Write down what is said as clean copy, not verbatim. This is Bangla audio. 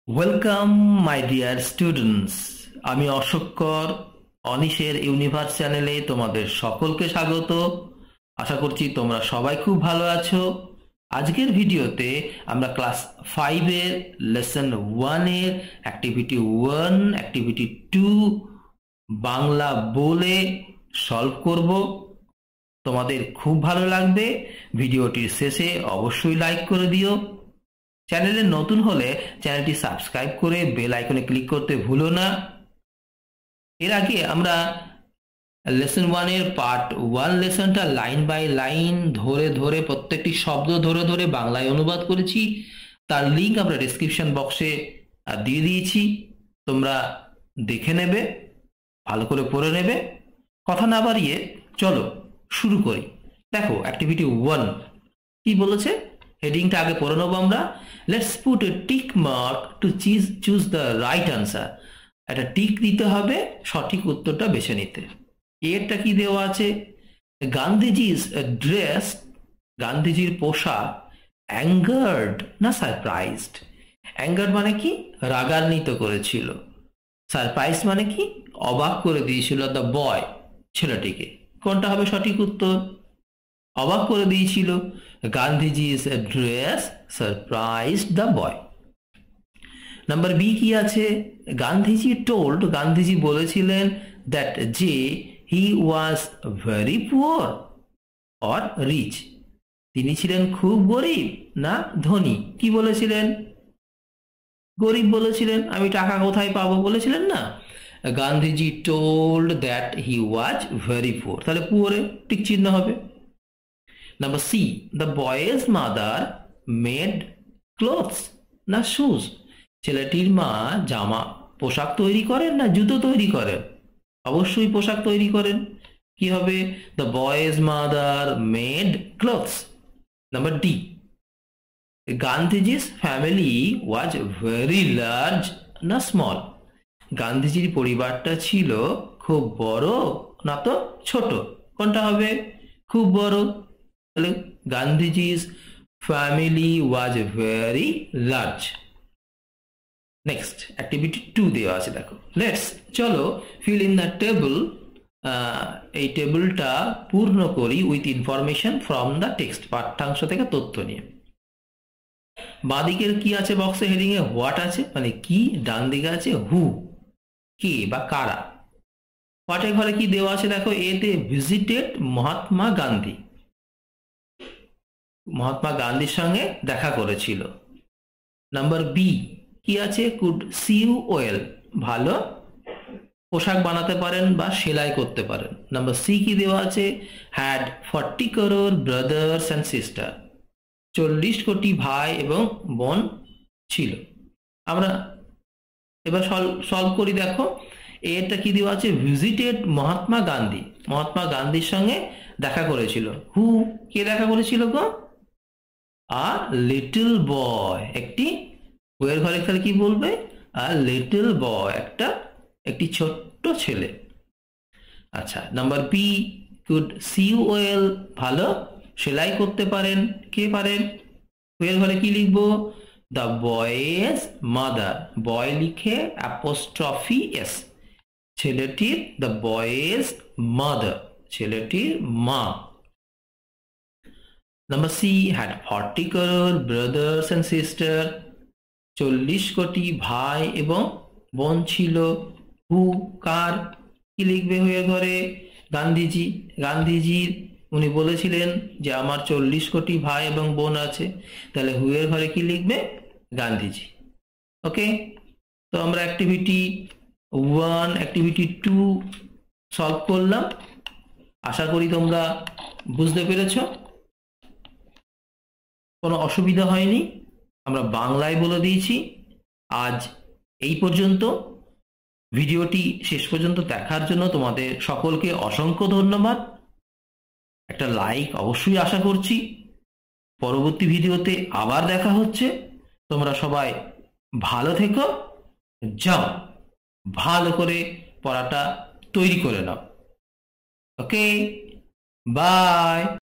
Welcome my dear students. আমি অশোকর অনিশের ইউনিভার্স চ্যানেলে তোমাদের সকলকে স্বাগত। আশা করছি তোমরা সবাই খুব ভালো আছো। আজকের ভিডিওতে আমরা ক্লাস 5-এর লেসন 1-এর অ্যাক্টিভিটি 1, অ্যাক্টিভিটি 2 বাংলা বলে সলভ করব। তোমাদের খুব ভালো লাগবে। ভিডিওটির শেষে অবশ্যই লাইক করে দিও। চ্যানেলে নতুন হলে চ্যানেলটি সাবস্ক্রাইব করে বেল আইকনে ক্লিক করতে ভুলো না। এর আগে আমরা লেসন 1-এর পার্ট 1 লেসনটা লাইন বাই লাইন ধরে ধরে প্রত্যেকটি শব্দ ধরে ধরে বাংলায় অনুবাদ করেছি। তার লিঙ্ক আমরা ডেসক্রিপশন বক্সে দিয়ে দিয়েছি, তোমরা দেখে নেবে, ভালো করে পড়ে নেবে। কথা না বাড়িয়ে চলো শুরু করি। দেখো অ্যাক্টিভিটি 1 কি বলেছে, হেডিংটা আগে পড়ে নেবো আমরা। Let's put a tick mark to choose the right answer. একটা টিক দিতে হবে সঠিক উত্তরটা বেছে নিতে। এরটা কি দেওয়া আছে, গান্ধীজি's ড্রেস, গান্ধীজির পোশাক অ্যাঙ্গার্ড না সারপ্রাইজড। অ্যাঙ্গার্ড মানে কি, রাগান্বিত করেছিল। সারপ্রাইজ মানে কি, অবাক করে দিয়েছিল দ্য বয়, ছেলেটিকে। কোনটা হবে সঠিক উত্তর? অবাক করে দিয়েছিল। Gandhiji's dress surprised the boy. Number B কি আছে, গান্ধীজি টোল্ড, গান্ধীজি বলেছিলেন দ্যাট যে he was very poor or rich, তিনি ছিলেন খুব গরিব না ধনী। কি বলেছিলেন? গরিব বলেছিলেন। আমি টাকা কোথায় পাবো বলেছিলেন না। Gandhiji told that he was very poor, তাহলে পুয়ারে টিক চিহ্ন হবে। Number C, the boy's mother made clothes না শুজ, ছেলেটির মা জামা পোশাক তৈরি করেন না জুতো তৈরি করেন? অবশ্যই পোশাক তৈরি করেন। কি হবে? The boy's mother made clothes. Number D, Gandhiji's family was very large না স্মল, গান্ধীজির পরিবারটা ছিল খুব বড় না তো ছোট? কোনটা হবে? খুব বড়। তাহলে Gandhiji's family was very large. Next activity 2 দেওয়া আছে, দেখো। লেটস, চলো ফিল ইন দ্য টেবল। এই টেবিলটা পূর্ণ করি with information from the text, পাঠ্যাংশ থেকে তথ্য নিয়ে। বাঁদিকের কি আছে বক্সে, হেডিং এ হোয়াট আছে মানে কি, ডান দিকে আছে হু, কে বা কারা। হোয়াটের ঘরে কি দেওয়া আছে দেখো, এতে ভিজিটেড মহাত্মা গান্ধী, মহাত্মা গান্ধীর সঙ্গে দেখা করেছিল। নাম্বার বি কি আছে, কুড সিউ ওয়েল, ভালো পোশাক বানাতে পারেন বা সেলাই করতে পারেন। নাম্বার সি কি দেওয়া আছে, had 40 crore brothers and sister, 40 কোটি ভাই এবং বোন ছিল। আমরা এবার সলভ করি। দেখো এটা কি দেওয়া আছে, ভিজিটেড মহাত্মা গান্ধী, মহাত্মা গান্ধীর সঙ্গে দেখা করেছিল। হু, কে দেখা করেছিল গো? আ লিটল বয়, একটি বইয়ের ঘরে খেলে কি বলবে, আ লিটল বয়, একটি ছোট্ট ছেলে। আচ্ছা, number B, could sew well, ভালো সেলাই করতে পারেন। কে পারেন? বইয়ের ঘরে কি লিখবো, দ্য বয়েজ মাদার, বয় লিখে অ্যাপোস্ট্রফি এস, ছেলেটির, দ্য বয়েজ মাদার, ছেলেটির মা। Number C, had 40 crore brothers and sister, 40 কোটি ভাই এবং বোন ছিল। হু, কার? কি লিখবে হয়ে ঘরে? গান্ধীজি, গান্ধীজির, উনি বলেছিলেন যে আমার 40 কোটি ভাই এবং বোন আছে। তাহলে হুয়ের ঘরে কি লিখবে? গান্ধীজি। ওকে, তো আমরা অ্যাক্টিভিটি 1, অ্যাক্টিভিটি 2 সলভ করলাম। আশা করি তোমরা বুঝতে পেরেছো, কোনো অসুবিধা হয়নি। আমরা বাংলায় বলে দিয়েছি। আজ এই পর্যন্ত। ভিডিওটি শেষ পর্যন্ত দেখার জন্য তোমাদের সকলকে অসংখ্য ধন্যবাদ। একটা লাইক অবশ্যই আশা করছি। পরবর্তী ভিডিওতে আবার দেখা হচ্ছে। তোমরা সবাই ভালো থেকো, যাও ভালো করে পড়াটা তৈরি করে নাও। ওকে, বাই।